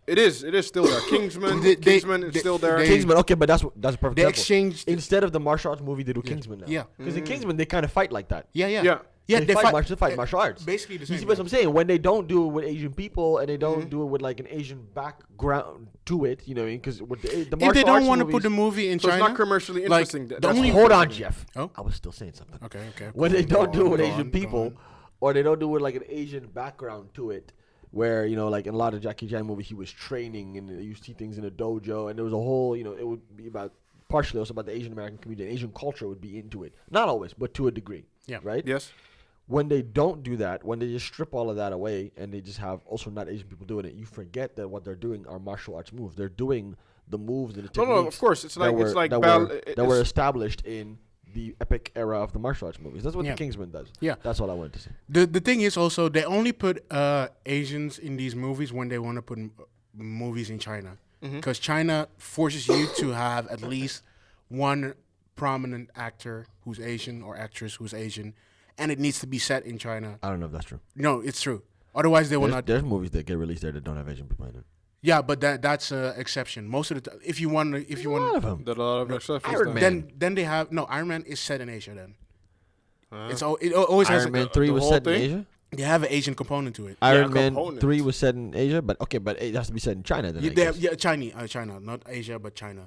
[SPEAKER 1] it is still there. Kingsman,
[SPEAKER 3] They-
[SPEAKER 1] Kingsman is still there.
[SPEAKER 3] they-
[SPEAKER 2] Kingsman, okay, but that's a perfect
[SPEAKER 3] They
[SPEAKER 2] example.
[SPEAKER 3] exchanged.
[SPEAKER 2] Instead of the martial arts movie, they do Kingsman now.
[SPEAKER 3] Yeah.
[SPEAKER 2] Because in Kingsman, they kind of fight like that.
[SPEAKER 3] Yeah.
[SPEAKER 1] Yeah.
[SPEAKER 2] They fight martial arts.
[SPEAKER 3] Basically the
[SPEAKER 2] You
[SPEAKER 3] same.
[SPEAKER 2] see what I'm saying? When they don't do it with Asian people and they don't do it with like an Asian background to it, you know what I mean? Because with the martial
[SPEAKER 3] If they don't
[SPEAKER 2] want
[SPEAKER 3] to put the movie in
[SPEAKER 1] So it's
[SPEAKER 3] China,
[SPEAKER 1] not commercially
[SPEAKER 3] like,
[SPEAKER 1] interesting.
[SPEAKER 3] the
[SPEAKER 1] That's
[SPEAKER 3] only-
[SPEAKER 1] all.
[SPEAKER 2] Hold on, Jeff.
[SPEAKER 3] Oh.
[SPEAKER 2] I was still saying something.
[SPEAKER 3] okay.
[SPEAKER 2] When they don't do it with
[SPEAKER 3] Go
[SPEAKER 2] Asian
[SPEAKER 3] on,
[SPEAKER 2] people,
[SPEAKER 3] go on.
[SPEAKER 2] or they don't do it with like an Asian background to it, where like in a lot of Jackie Chan movies, he was training and you see things in a dojo, and there was a whole, it would be about partially also about the Asian American community. And Asian culture would be into it, not always, but to a degree.
[SPEAKER 3] Yeah.
[SPEAKER 2] Right.
[SPEAKER 1] Yes.
[SPEAKER 2] When they don't do that, when they just strip all of that away and they just have also not Asian people doing it, you forget that what they're doing are martial arts moves. They're doing the moves and the techniques.
[SPEAKER 1] No, of course. It's like
[SPEAKER 2] that were established in the epic era of the martial arts movies. That's what
[SPEAKER 3] Yeah.
[SPEAKER 2] the Kingsman does.
[SPEAKER 3] Yeah.
[SPEAKER 2] That's all I wanted to say.
[SPEAKER 3] The thing is also they only put Asians in these movies when they want to put movies in China, because China forces you to have at least one prominent actor who's Asian or actress who's Asian, and it needs to be set in China.
[SPEAKER 2] I don't know if that's true.
[SPEAKER 3] No, it's true. Otherwise, they will not.
[SPEAKER 2] There's movies that get released there that don't have Asian people in it.
[SPEAKER 3] Yeah, but that's an exception. Most of the time, if you want,
[SPEAKER 2] A lot of them.
[SPEAKER 1] That a lot of exceptions.
[SPEAKER 2] Iron
[SPEAKER 1] then.
[SPEAKER 2] Man.
[SPEAKER 3] then they have no. Iron Man is set in Asia. Then it always has.
[SPEAKER 2] Iron Man
[SPEAKER 3] A,
[SPEAKER 2] 3
[SPEAKER 1] the
[SPEAKER 2] was
[SPEAKER 1] whole
[SPEAKER 2] set in
[SPEAKER 1] thing?
[SPEAKER 2] Asia.
[SPEAKER 3] they have an Asian component to it.
[SPEAKER 2] Iron Man
[SPEAKER 1] component.
[SPEAKER 2] 3 was set in Asia, but it has to be set in China then. I guess.
[SPEAKER 3] China, not Asia, but China.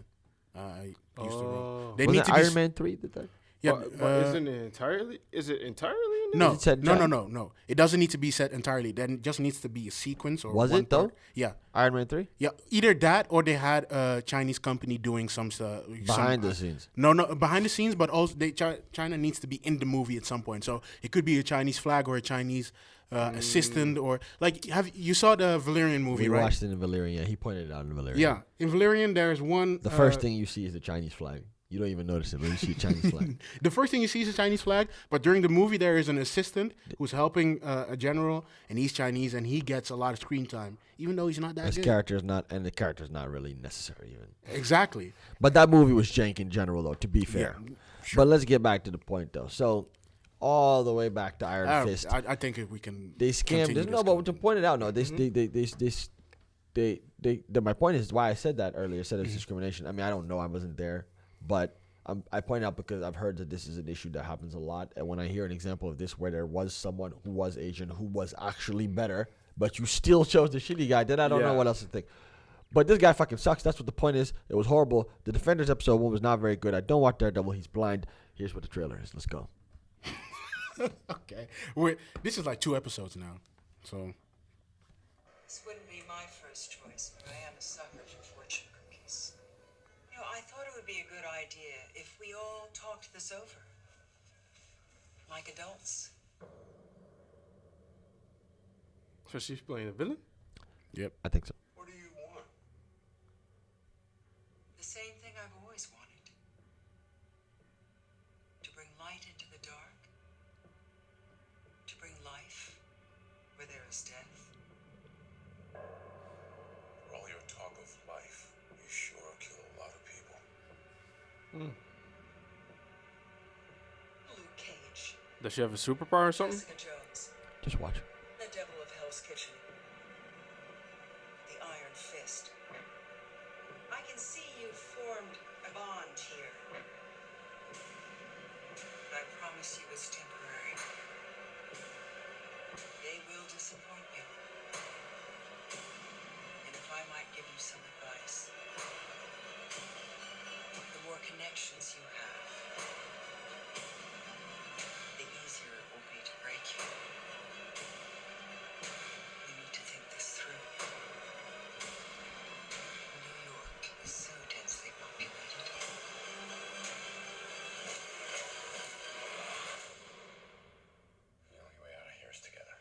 [SPEAKER 3] I used to wrong. They
[SPEAKER 2] Was
[SPEAKER 3] need
[SPEAKER 2] it
[SPEAKER 3] to be
[SPEAKER 2] Iron Man 3 did that?
[SPEAKER 3] Yeah,
[SPEAKER 1] But isn't it entirely? Is it entirely in
[SPEAKER 3] no,
[SPEAKER 2] Is it set
[SPEAKER 3] no, no,
[SPEAKER 2] China?
[SPEAKER 3] no, no. It doesn't need to be set entirely. Then just needs to be a sequence or
[SPEAKER 2] Was
[SPEAKER 3] one
[SPEAKER 2] it, though?
[SPEAKER 3] part. Yeah,
[SPEAKER 2] Iron Man 3?
[SPEAKER 3] yeah. Either that or they had a Chinese company doing some
[SPEAKER 2] Behind the scenes.
[SPEAKER 3] No, behind the scenes, but also China needs to be in the movie at some point. So it could be a Chinese flag or a Chinese assistant or like you saw the Valerian movie,
[SPEAKER 2] We
[SPEAKER 3] right?
[SPEAKER 2] watched it in Valerian. Yeah, he pointed it out in Valerian.
[SPEAKER 3] Yeah, in Valerian there's one.
[SPEAKER 2] The first thing you see is the Chinese flag. You don't even notice it, but you see a Chinese flag.
[SPEAKER 3] The first thing you see is a Chinese flag, but during the movie there is an assistant who's helping a general, and he's Chinese, and he gets a lot of screen time, even though he's not that
[SPEAKER 2] His
[SPEAKER 3] good.
[SPEAKER 2] character is not, and the character's not really necessary even.
[SPEAKER 3] Exactly.
[SPEAKER 2] But that movie was jank in general, though, to be fair.
[SPEAKER 3] Yeah, sure.
[SPEAKER 2] But let's get back to the point, though. So, all the way back to Iron Fist.
[SPEAKER 3] I think if we can.
[SPEAKER 2] They scammed
[SPEAKER 3] continue
[SPEAKER 2] this. No,
[SPEAKER 3] this
[SPEAKER 2] but to point it out, no, my point is why I said that earlier. I said it's discrimination. I mean, I don't know. I wasn't there, but I point out because I've heard that this is an issue that happens a lot. And when I hear an example of this where there was someone who was Asian who was actually better, but you still chose the shitty guy, then I don't know what else to think. But this guy fucking sucks. That's what the point is. It was horrible. The Defenders episode 1 was not very good. I don't watch Daredevil. He's blind. Here's what the trailer is. Let's go.
[SPEAKER 3] Okay. This is like 2 episodes now, so.
[SPEAKER 4] This wouldn't be my first choice, but I am a sucker for fortune cookies. You know, I thought it would be a good idea if we all talked this over. Like adults.
[SPEAKER 1] So she's playing a villain?
[SPEAKER 3] Yep.
[SPEAKER 2] I think so.
[SPEAKER 4] What do you want? The same thing I've always wanted. To bring light into the dark. To bring life where there is death.
[SPEAKER 5] For all your talk of life, you sure kill a lot of people.
[SPEAKER 4] Luke Cage.
[SPEAKER 1] Does she have a superpower or something?
[SPEAKER 4] Jessica Jones.
[SPEAKER 2] Just watch.
[SPEAKER 4] The Devil of Hell's Kitchen. The Iron Fist. I can see you've formed a bond here. But I promise you it's temporary. They will disappoint you. And if I might give you some advice, the more connections you have, the easier it will be to break you. You need to think this through. New York is so densely populated.
[SPEAKER 5] The only way out of here is together.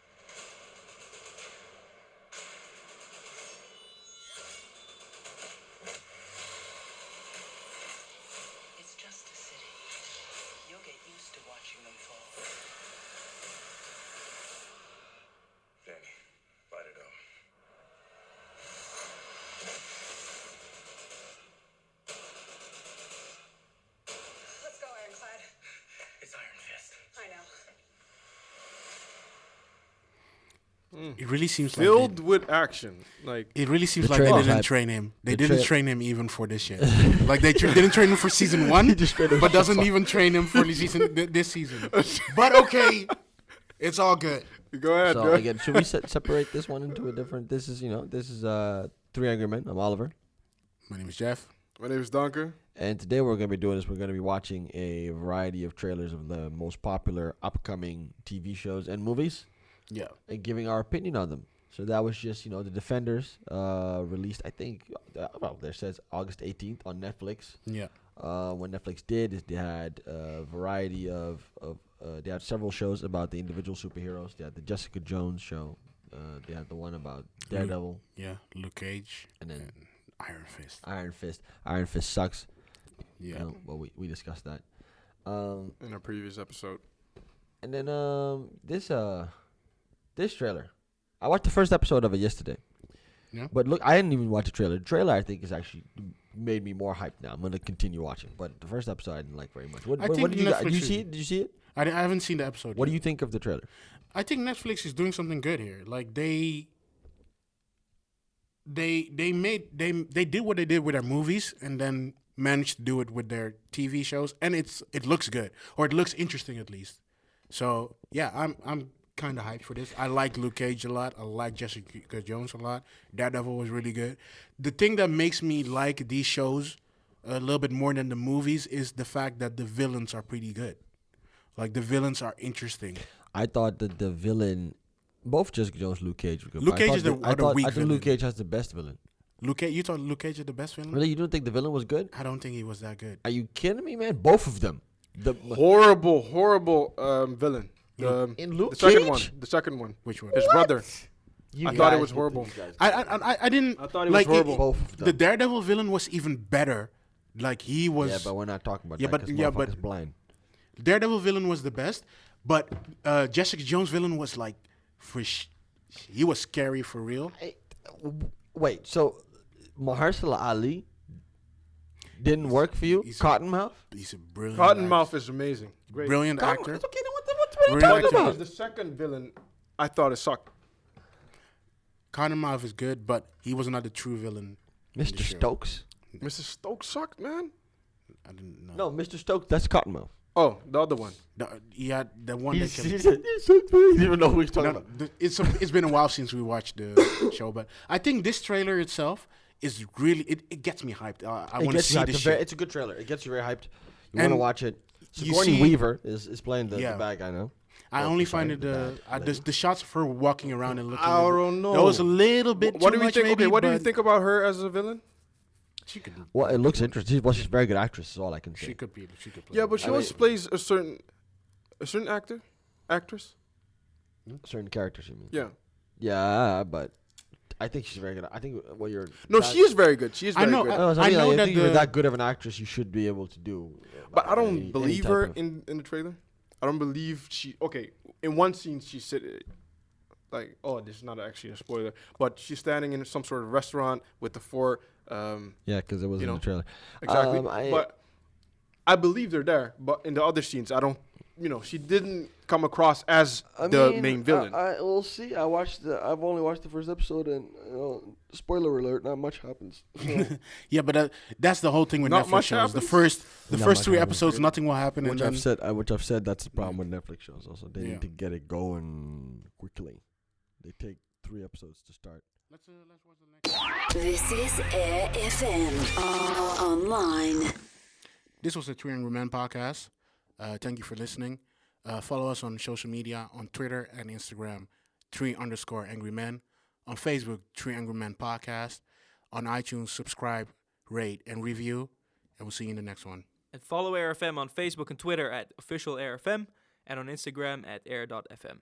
[SPEAKER 4] It's just a city. You'll get used to watching them fall.
[SPEAKER 5] Danny, light it up.
[SPEAKER 4] Let's go, Ironclad.
[SPEAKER 5] It's Iron Fist.
[SPEAKER 4] I know.
[SPEAKER 3] It really seems like
[SPEAKER 1] Filled with action. Like,
[SPEAKER 3] it really seems
[SPEAKER 2] The
[SPEAKER 3] like they
[SPEAKER 2] trailer's
[SPEAKER 3] didn't
[SPEAKER 2] hype.
[SPEAKER 3] train him. They
[SPEAKER 2] The
[SPEAKER 3] didn't
[SPEAKER 2] trail-
[SPEAKER 3] train him even for this shit. Like they didn't train him for season 1,
[SPEAKER 2] He just straight up
[SPEAKER 3] but
[SPEAKER 2] shut
[SPEAKER 3] doesn't
[SPEAKER 2] up.
[SPEAKER 3] even train him for the this season. But okay, it's all good.
[SPEAKER 1] go ahead,
[SPEAKER 2] So
[SPEAKER 1] bro.
[SPEAKER 2] again, should we separate this one into a different? This is 3 Angry Men. I'm Oliver,
[SPEAKER 3] My name is Jeff.
[SPEAKER 1] My name is Donker.
[SPEAKER 2] and today what we're gonna be doing is we're gonna be watching a variety of trailers of the most popular upcoming TV shows and movies,
[SPEAKER 3] Yeah.
[SPEAKER 2] and giving our opinion on them. So that was just the Defenders released. I think there says August 18th on Netflix.
[SPEAKER 3] Yeah.
[SPEAKER 2] What Netflix did is they had a variety of they had several shows about the individual superheroes. They had the Jessica Jones show. They had the one about Daredevil,
[SPEAKER 3] Yeah. Luke Cage
[SPEAKER 2] and then
[SPEAKER 3] and Iron Fist.
[SPEAKER 2] Iron Fist. Iron Fist sucks.
[SPEAKER 3] Yeah.
[SPEAKER 2] Well, we discussed that.
[SPEAKER 1] In our previous episode.
[SPEAKER 2] And then this trailer. I watched the first episode of it yesterday.
[SPEAKER 3] Yeah.
[SPEAKER 2] But look, I didn't even watch the trailer. The trailer, I think, is actually made me more hyped now. I'm gonna continue watching. But the first episode, I didn't like very much. What
[SPEAKER 3] I
[SPEAKER 2] did
[SPEAKER 3] think
[SPEAKER 2] you? Did you
[SPEAKER 3] Netflix
[SPEAKER 2] see it? Did you see it?
[SPEAKER 3] I haven't seen the episode.
[SPEAKER 2] What do
[SPEAKER 3] yet.
[SPEAKER 2] you think of the trailer?
[SPEAKER 3] I think Netflix is doing something good here. Like they did what they did with their movies and then managed to do it with their TV shows, and it looks good, or it looks interesting at least. So yeah, I'm kind of hyped for this. I like Luke Cage a lot. I like Jessica Jones a lot. Daredevil was really good. The thing that makes me like these shows a little bit more than the movies is the fact that the villains are pretty good. Like the villains are interesting.
[SPEAKER 2] I thought that the villain, both Jessica Jones, Luke Cage were good.
[SPEAKER 3] Luke
[SPEAKER 2] but I
[SPEAKER 3] Cage
[SPEAKER 2] thought
[SPEAKER 3] is the
[SPEAKER 2] that- I
[SPEAKER 3] other
[SPEAKER 2] thought
[SPEAKER 3] weak
[SPEAKER 2] I think Luke
[SPEAKER 3] villain.
[SPEAKER 2] Cage has the best villain.
[SPEAKER 3] You thought Luke Cage is the best villain?
[SPEAKER 2] Really, you don't think the villain was good?
[SPEAKER 3] I don't think he was that good.
[SPEAKER 2] Are you kidding me, man? Both of them.
[SPEAKER 1] Horrible villain.
[SPEAKER 2] In Luke
[SPEAKER 1] The second
[SPEAKER 2] Cage?
[SPEAKER 1] one. The second one.
[SPEAKER 3] Which one?
[SPEAKER 1] His brother.
[SPEAKER 2] You
[SPEAKER 1] I thought it
[SPEAKER 2] guys
[SPEAKER 1] was
[SPEAKER 2] get
[SPEAKER 1] horrible.
[SPEAKER 2] these guys.
[SPEAKER 3] I didn't.
[SPEAKER 1] I thought it was horrible.
[SPEAKER 2] Both of them.
[SPEAKER 3] The Daredevil villain was even better. Like he was.
[SPEAKER 2] Yeah, but we're not talking about
[SPEAKER 3] Yeah,
[SPEAKER 2] that
[SPEAKER 3] but-
[SPEAKER 2] because
[SPEAKER 3] yeah, but-
[SPEAKER 2] motherfucker's blind.
[SPEAKER 3] Daredevil villain was the best, but Jessica Jones villain was like, he was scary for real.
[SPEAKER 2] Wait, so Mahershala Ali didn't work for you?
[SPEAKER 3] he's-
[SPEAKER 2] Cottonmouth?
[SPEAKER 3] He's a brilliant.
[SPEAKER 1] Cottonmouth is amazing. Great.
[SPEAKER 3] Brilliant actor.
[SPEAKER 2] It's okay, then what are you
[SPEAKER 3] Really
[SPEAKER 2] talking
[SPEAKER 3] actor.
[SPEAKER 2] about?
[SPEAKER 1] The second villain, I thought it sucked.
[SPEAKER 3] Cottonmouth is good, but he was not the true villain. in the
[SPEAKER 2] Mr.
[SPEAKER 3] show.
[SPEAKER 2] Stokes?
[SPEAKER 1] Mr. Stokes sucked, man.
[SPEAKER 3] I didn't know.
[SPEAKER 2] No, Mr. Stokes, that's Cottonmouth.
[SPEAKER 1] Oh, the other one.
[SPEAKER 3] He had the one that
[SPEAKER 2] He
[SPEAKER 3] kept.
[SPEAKER 2] said, he didn't even know who he's talking
[SPEAKER 3] No,
[SPEAKER 2] about.
[SPEAKER 3] it's been a while since we watched the show, but I think this trailer itself is really it gets me hyped. I
[SPEAKER 2] It
[SPEAKER 3] want to
[SPEAKER 2] gets you
[SPEAKER 3] see
[SPEAKER 2] hyped.
[SPEAKER 3] this
[SPEAKER 2] It's very-
[SPEAKER 3] shit.
[SPEAKER 2] It's a good trailer. It gets you very hyped. You
[SPEAKER 3] And
[SPEAKER 2] want to watch it.
[SPEAKER 3] you
[SPEAKER 2] Sigourney
[SPEAKER 3] see-
[SPEAKER 2] Weaver is playing the
[SPEAKER 3] Yeah.
[SPEAKER 2] bad guy now.
[SPEAKER 3] I
[SPEAKER 2] Well,
[SPEAKER 3] only
[SPEAKER 2] sorry,
[SPEAKER 3] find it
[SPEAKER 2] the bad lady.
[SPEAKER 3] the shots of her walking around and looking.
[SPEAKER 1] I don't know.
[SPEAKER 3] That was a little bit.
[SPEAKER 1] What
[SPEAKER 3] too
[SPEAKER 1] do we
[SPEAKER 3] much
[SPEAKER 1] think?
[SPEAKER 3] Maybe,
[SPEAKER 1] Okay, what do you
[SPEAKER 3] but
[SPEAKER 1] think about her as a villain?
[SPEAKER 3] She could.
[SPEAKER 2] Well, it looks interesting. Well, she's a very good actress. Is all I can say.
[SPEAKER 3] She could be. She could play.
[SPEAKER 1] Yeah, but she
[SPEAKER 2] I
[SPEAKER 1] always
[SPEAKER 2] mean-
[SPEAKER 1] plays a certain actress.
[SPEAKER 2] Certain characters, you mean?
[SPEAKER 1] Yeah.
[SPEAKER 2] Yeah, but I think she's very good. I think what you're.
[SPEAKER 1] No,
[SPEAKER 2] that-
[SPEAKER 1] she is very good. She is
[SPEAKER 3] I
[SPEAKER 1] very
[SPEAKER 3] know,
[SPEAKER 1] good.
[SPEAKER 2] No, so
[SPEAKER 3] I
[SPEAKER 2] mean,
[SPEAKER 3] know
[SPEAKER 2] like,
[SPEAKER 3] that
[SPEAKER 2] think if you're
[SPEAKER 3] the-
[SPEAKER 2] that good of an actress, you should be able to do.
[SPEAKER 1] But I don't
[SPEAKER 2] any
[SPEAKER 1] believe
[SPEAKER 2] type
[SPEAKER 1] her
[SPEAKER 2] of-
[SPEAKER 1] in the trailer. I don't believe she. Okay, in one scene she said, like, oh, this is not actually a spoiler, but she's standing in some sort of restaurant with the four.
[SPEAKER 2] Yeah, because it was
[SPEAKER 1] you
[SPEAKER 2] in
[SPEAKER 1] know,
[SPEAKER 2] the trailer.
[SPEAKER 1] Exactly.
[SPEAKER 2] I-
[SPEAKER 1] But I believe they're there. But in the other scenes, I don't. You know, she didn't come across as the main villain.
[SPEAKER 2] We'll see. I've only watched the first episode, and spoiler alert, not much happens.
[SPEAKER 3] Yeah, but that's the whole thing with
[SPEAKER 1] Not
[SPEAKER 3] Netflix
[SPEAKER 1] much
[SPEAKER 3] shows. The
[SPEAKER 1] happens?
[SPEAKER 3] first
[SPEAKER 2] Not
[SPEAKER 3] first
[SPEAKER 2] much
[SPEAKER 3] three
[SPEAKER 2] happens.
[SPEAKER 3] episodes, nothing will happen,
[SPEAKER 2] Which
[SPEAKER 3] and
[SPEAKER 2] I've
[SPEAKER 3] then
[SPEAKER 2] said that's the problem with Netflix shows. Also, they
[SPEAKER 3] Yeah.
[SPEAKER 2] need to get it going quickly. They take 3 episodes to start.
[SPEAKER 3] let's watch the next.
[SPEAKER 6] This is Air FM online.
[SPEAKER 3] This was the 3 Angry Men podcast. Thank you for listening. Follow us on social media on Twitter and Instagram, 3_Angry Men. On Facebook, 3 Angry Men Podcast. On iTunes, subscribe, rate, and review. And we'll see you in the next one.
[SPEAKER 7] And follow AirFM on Facebook and Twitter at official AirFM and on Instagram at air.fm.